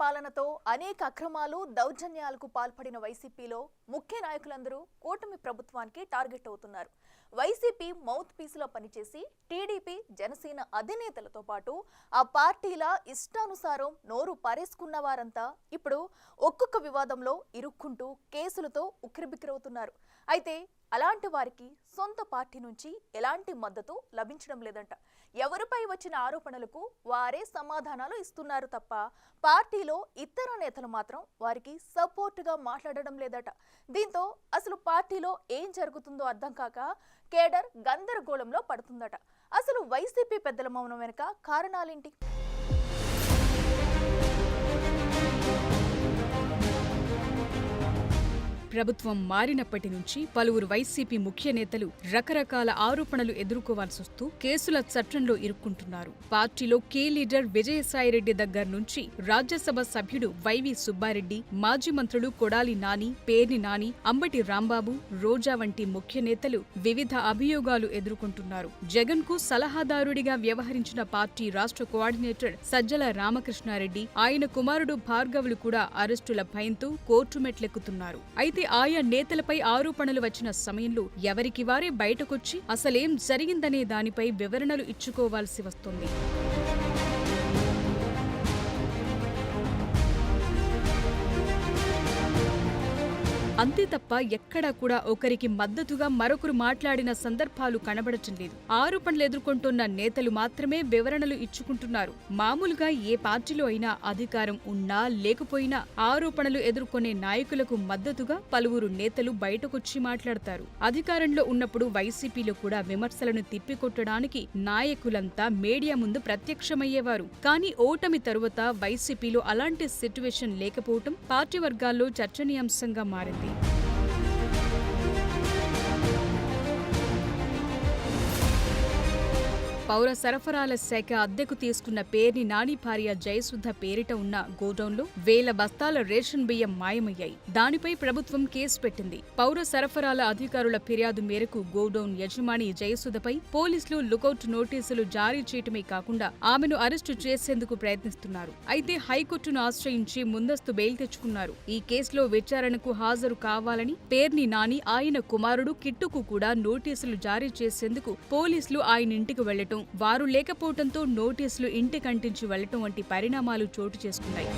పాలనతో అనేక అక్రమాలు దౌర్జన్యాలకు పాల్పడిన వైసీపీలో ముఖ్య నాయకులందరూ కూటమి ప్రభుత్వానికి టార్గెట్ అవుతున్నారు. వైసీపీ మౌత్ పీస్లో పనిచేసి టీడీపీ జనసేన అధినేతలతో పాటు ఆ పార్టీల ఇష్టానుసారం నోరు పారేసుకున్న వారంతా ఇప్పుడు ఒక్కొక్క వివాదంలో ఇరుక్కుంటూ కేసులతో ఉక్కిరిబిక్కిరవుతున్నారు. అయితే అలాంటి వారికి సొంత పార్టీ నుంచి ఎలాంటి మద్దతు లభించడం లేదంట. ఎవరిపై వచ్చిన ఆరోపణలకు వారే సమాధానాలు ఇస్తున్నారు తప్ప పార్టీలో ఇతర నేతలు మాత్రం వారికి సపోర్టుగా మాట్లాడడం లేదట. దీంతో అసలు పార్టీలో ఏం జరుగుతుందో అర్థం కాక కేడర్ గందరగోళంలో పడుతుందట. అసలు వైసీపీ పెద్దల మౌనం వెనుక కారణాలేంటి? ప్రభుత్వం మారినప్పటి నుంచి పలువురు వైసీపీ ముఖ్య నేతలు రకరకాల ఆరోపణలు ఎదుర్కోవాల్సొస్తూ కేసుల చట్రంలో ఇరుక్కుంటున్నారు. పార్టీలో కీ లీడర్ విజయసాయిరెడ్డి దగ్గర నుంచి రాజ్యసభ సభ్యుడు వైవి సుబ్బారెడ్డి, మాజీ మంత్రులు కొడాలి నాని, పేర్ని నాని, అంబటి రాంబాబు, రోజా వంటి ముఖ్య నేతలు వివిధ అభియోగాలు ఎదుర్కొంటున్నారు. జగన్ కు సలహాదారుడిగా వ్యవహరించిన పార్టీ రాష్ట్ర కోఆర్డినేటర్ సజ్జల రామకృష్ణారెడ్డి, ఆయన కుమారుడు భార్గవులు కూడా అరెస్టుల భయంతో కోర్టు మెట్లెక్కుతున్నారు. అయితే ఆయా నేతలపై ఆరోపణలు వచ్చిన సమయంలో ఎవరికి వారే బయటకొచ్చి అసలేం జరిగిందనే దానిపై వివరణలు ఇచ్చుకోవాల్సి వస్తుంది. అంతే తప్ప ఎక్కడా కూడా ఒకరికి మద్దతుగా మరొకరు మాట్లాడిన సందర్భాలు కనబడటం లేదు. ఆరోపణలు ఎదుర్కొంటున్న నేతలు మాత్రమే వివరణలు ఇచ్చుకుంటున్నారు. మామూలుగా ఏ పార్టీలో అయినా అధికారం ఉన్నా లేకపోయినా ఆరోపణలు ఎదుర్కొనే నాయకులకు మద్దతుగా పలువురు నేతలు బయటకొచ్చి మాట్లాడతారు. అధికారంలో ఉన్నప్పుడు వైసీపీలో కూడా విమర్శలను తిప్పికొట్టడానికి నాయకులంతా మీడియా ముందు ప్రత్యక్షమయ్యేవారు. కానీ ఓటమి తరువాత వైసీపీలో అలాంటి సిట్యువేషన్ లేకపోవటం పార్టీ వర్గాల్లో చర్చనీయాంశంగా మారింది. పౌర సరఫరాల శాఖ అద్దెకు తీసుకున్న పేర్ని నాని భార్య జయసుధ పేరిట ఉన్న గోడౌన్లో వేల బస్తాల రేషన్ బియ్యం మాయమయ్యాయి. దానిపై ప్రభుత్వం కేసు పెట్టింది. పౌర సరఫరాల అధికారుల ఫిర్యాదు మేరకు గోడౌన్ యజమాని జయసుధపై పోలీసులు లుకౌట్ నోటీసులు జారీ చేయటమే కాకుండా ఆమెను అరెస్టు చేసేందుకు ప్రయత్నిస్తున్నారు. అయితే హైకోర్టును ఆశ్రయించి ముందస్తు బెయిల్ తెచ్చుకున్నారు. ఈ కేసులో విచారణకు హాజరు కావాలని పేర్ని నాని, ఆయన కుమారుడు కిట్టుకు కూడా నోటీసులు జారీ చేసేందుకు పోలీసులు ఆయన ఇంటికి వెళ్లటం, వారు లేకపోవడంతో నోటీసులు ఇంటికంటించి వెళ్లటం వంటి పరిణామాలు చోటు చేసుకున్నాయి.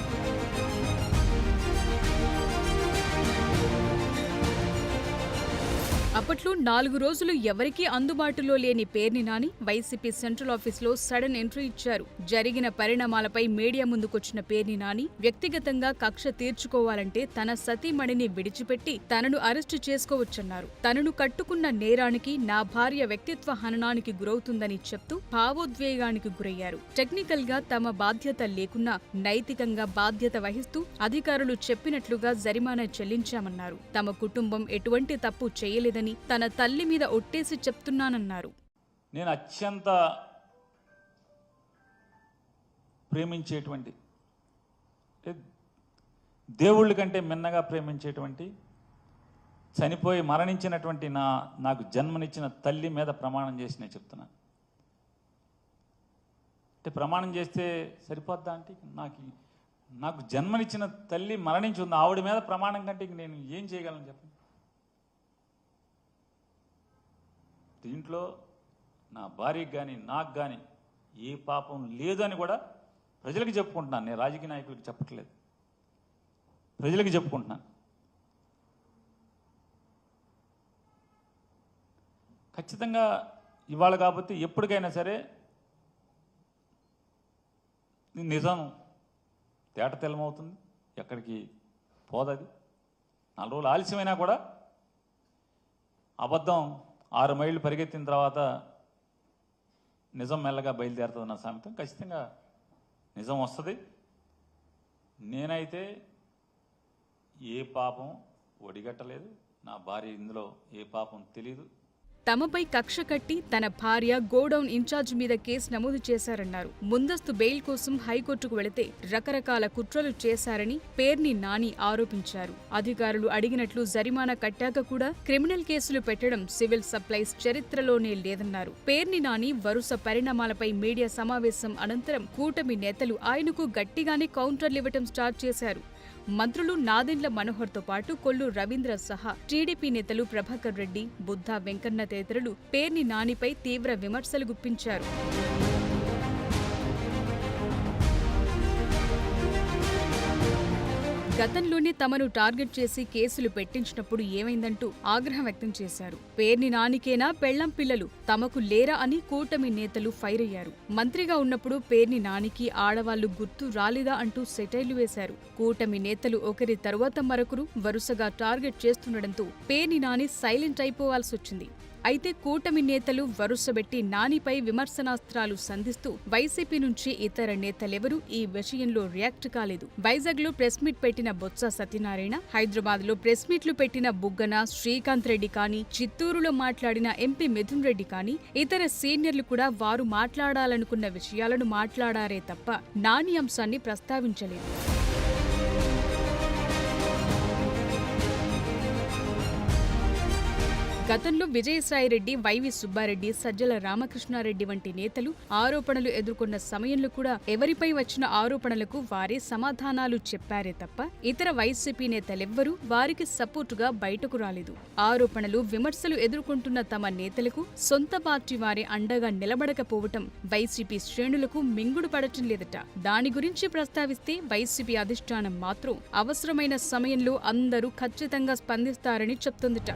అప్పట్లో 4 రోజులు ఎవరికీ అందుబాటులో లేని పేర్ని నాని వైసీపీ సెంట్రల్ ఆఫీసులో సడన్ ఎంట్రీ ఇచ్చారు. జరిగిన పరిణామాలపై మీడియా ముందుకొచ్చిన పేర్ని నాని వ్యక్తిగతంగా కక్ష తీర్చుకోవాలంటే తన సతీమణిని విడిచిపెట్టి తనను అరెస్టు చేసుకోవచ్చన్నారు. తనను కట్టుకున్న నేరానికి నా భార్య వ్యక్తిత్వ హననానికి గురవుతుందని చెప్తూ భావోద్వేగానికి గురయ్యారు. టెక్నికల్ గా తమ బాధ్యత లేకున్నా నైతికంగా బాధ్యత వహిస్తూ అధికారులు చెప్పినట్లుగా జరిమానా చెల్లించామన్నారు. తమ కుటుంబం ఎటువంటి తప్పు చేయలేదని తన తల్లి మీద ఒట్టేసి చెప్తున్నానన్నారు. నేను అత్యంత ప్రేమించేటువంటి, దేవుళ్ళ కంటే మిన్నగా ప్రేమించేటువంటి, చనిపోయి మరణించినటువంటి నాకు జన్మనిచ్చిన తల్లి మీద ప్రమాణం చేసి నేను చెప్తున్నాను. అంటే ప్రమాణం చేస్తే సరిపోద్దా అంటే నాకు జన్మనిచ్చిన తల్లి మరణించి ఉంది, ఆవిడ మీద ప్రమాణం కంటే నేను ఏం చేయగలను చెప్పండి. దీంట్లో నా భార్యకి కానీ నాకు కానీ ఏ పాపం లేదు అని కూడా ప్రజలకు చెప్పుకుంటున్నాను. నేను రాజకీయ నాయకులకు చెప్పట్లేదు, ప్రజలకు చెప్పుకుంటున్నాను. ఖచ్చితంగా ఇవాళ కాకపోతే ఎప్పటికైనా సరే నిజం తేట తెల్లమవుతుంది, ఎక్కడికి పోదది. 4 రోజులు ఆలస్యమైనా కూడా అబద్ధం 6 మైళ్ళు పరిగెత్తిన తర్వాత నిజం మెల్లగా బయలుదేరుతుందన్న సామెతం ఖచ్చితంగా నిజం వస్తుంది. నేనైతే ఏ పాపం ఒడిగట్టలేదు, నా భార్య ఇందులో ఏ పాపం తెలీదు. తమపై కక్ష కట్టి తన భార్య గోడౌన్ ఇన్ఛార్జ్ మీద కేసు నమోదు చేశారన్నారు. ముందస్తు బెయిల్ కోసం హైకోర్టుకు వెళితే రకరకాల కుట్రలు చేశారని పేర్ని నాని ఆరోపించారు. అధికారులు అడిగినట్లు జరిమానా కట్టాక కూడా క్రిమినల్ కేసులు పెట్టడం సివిల్ సప్లైస్ చరిత్రలోనే లేదన్నారు. పేర్ని నాని వరుస పరిణామాలపై మీడియా సమావేశం అనంతరం కూటమి నేతలు ఆయనకు గట్టిగానే కౌంటర్లివ్వటం స్టార్ట్ చేశారు. మంత్రులు నాదెండ్ల మనోహర్తో పాటు కొల్లు రవీంద్ర సహా టీడీపీ నేతలు ప్రభాకర్ రెడ్డి, బుద్ధా వెంకన్న తదితరులు పేర్ని నానిపై తీవ్ర విమర్శలు గుప్పించారు. గతంలోనే తమను టార్గెట్ చేసి కేసులు పెట్టించినప్పుడు ఏమైందంటూ ఆగ్రహం వ్యక్తం చేశారు. పేర్ని నానికేనా పెళ్లం పిల్లలు తమకు లేరా అని కూటమి నేతలు ఫైర్ అయ్యారు. మంత్రిగా ఉన్నప్పుడు పేర్ని నానికి ఆడవాళ్లు గుర్తు రాలేదా అంటూ సెటైర్లు వేశారు. కూటమి నేతలు ఒకరి తరువాత మరొకరు వరుసగా టార్గెట్ చేస్తుండటంతో పేర్ని నాని సైలెంట్ అయిపోవాల్సొచ్చింది. అయితే కూటమి నేతలు వరుసబెట్టి నానిపై విమర్శనాస్త్రాలు సంధిస్తూ వైసీపీ నుంచి ఇతర నేతలెవరూ ఈ విషయంలో రియాక్ట్ కాలేదు. వైజాగ్ లో ప్రెస్ మీట్ పెట్టిన బొత్స సత్యనారాయణ, హైదరాబాద్ లో ప్రెస్ మీట్లు పెట్టిన బుగ్గన శ్రీకాంత్ రెడ్డి కానీ, చిత్తూరులో మాట్లాడిన ఎంపీ మిథున్ రెడ్డి కానీ, ఇతర సీనియర్లు కూడా వారు మాట్లాడాలనుకున్న విషయాలను మాట్లాడారే తప్ప నాని అంశాన్ని ప్రస్తావించలేదు. గతంలో విజయసాయిరెడ్డి, వైవి సుబ్బారెడ్డి, సజ్జల రామకృష్ణారెడ్డి వంటి నేతలు ఆరోపణలు ఎదుర్కొన్న సమయంలో కూడా ఎవరిపై వచ్చిన ఆరోపణలకు వారే సమాధానాలు చెప్పారే తప్ప ఇతర వైసీపీ నేతలెవ్వరూ వారికి సపోర్టుగా బయటకు రాలేదు. ఆరోపణలు, విమర్శలు ఎదుర్కొంటున్న తమ నేతలకు సొంత పార్టీ వారే అండగా నిలబడకపోవటం వైసీపీ శ్రేణులకు మింగుడు పడటం లేదట. దాని గురించి ప్రస్తావిస్తే వైసీపీ అధిష్టానం మాత్రం అవసరమైన సమయంలో అందరూ ఖచ్చితంగా స్పందిస్తారని చెప్తోందట.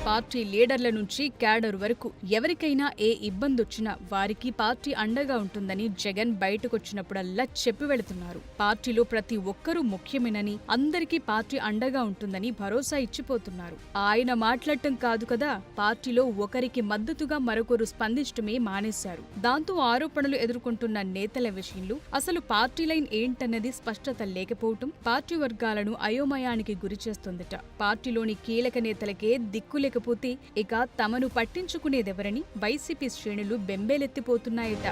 పార్టీ లీడర్ల నుంచి క్యాడర్ వరకు ఎవరికైనా ఏ ఇబ్బందొచ్చినా వారికి పార్టీ అండగా ఉంటుందని జగన్ బయటకొచ్చినప్పుడల్లా చెప్పి వెళుతున్నారు. పార్టీలో ప్రతి ఒక్కరూ ముఖ్యమేనని, అందరికీ పార్టీ అండగా ఉంటుందని భరోసా ఇచ్చిపోతున్నారు. ఆయన మాట్లాడటం కాదు కదా, పార్టీలో ఒకరికి మద్దతుగా మరొకరు స్పందించడమే మానేశారు. దాంతో ఆరోపణలు ఎదుర్కొంటున్న నేతల విషయంలో అసలు పార్టీ లైన్ ఏంటన్నది స్పష్టత లేకపోవటం పార్టీ వర్గాలను అయోమయానికి గురిచేస్తోందట. పార్టీలోని కీలక నేతలకే దిక్కులేక పోతే ఇక తమను పట్టించుకునేదెవరని వైసీపీ శ్రేణులు బెంబేలెత్తిపోతున్నాయట.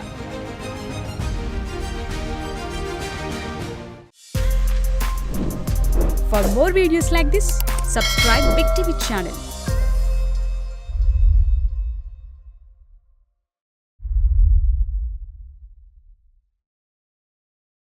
For more videos like this, subscribe Big TV channel.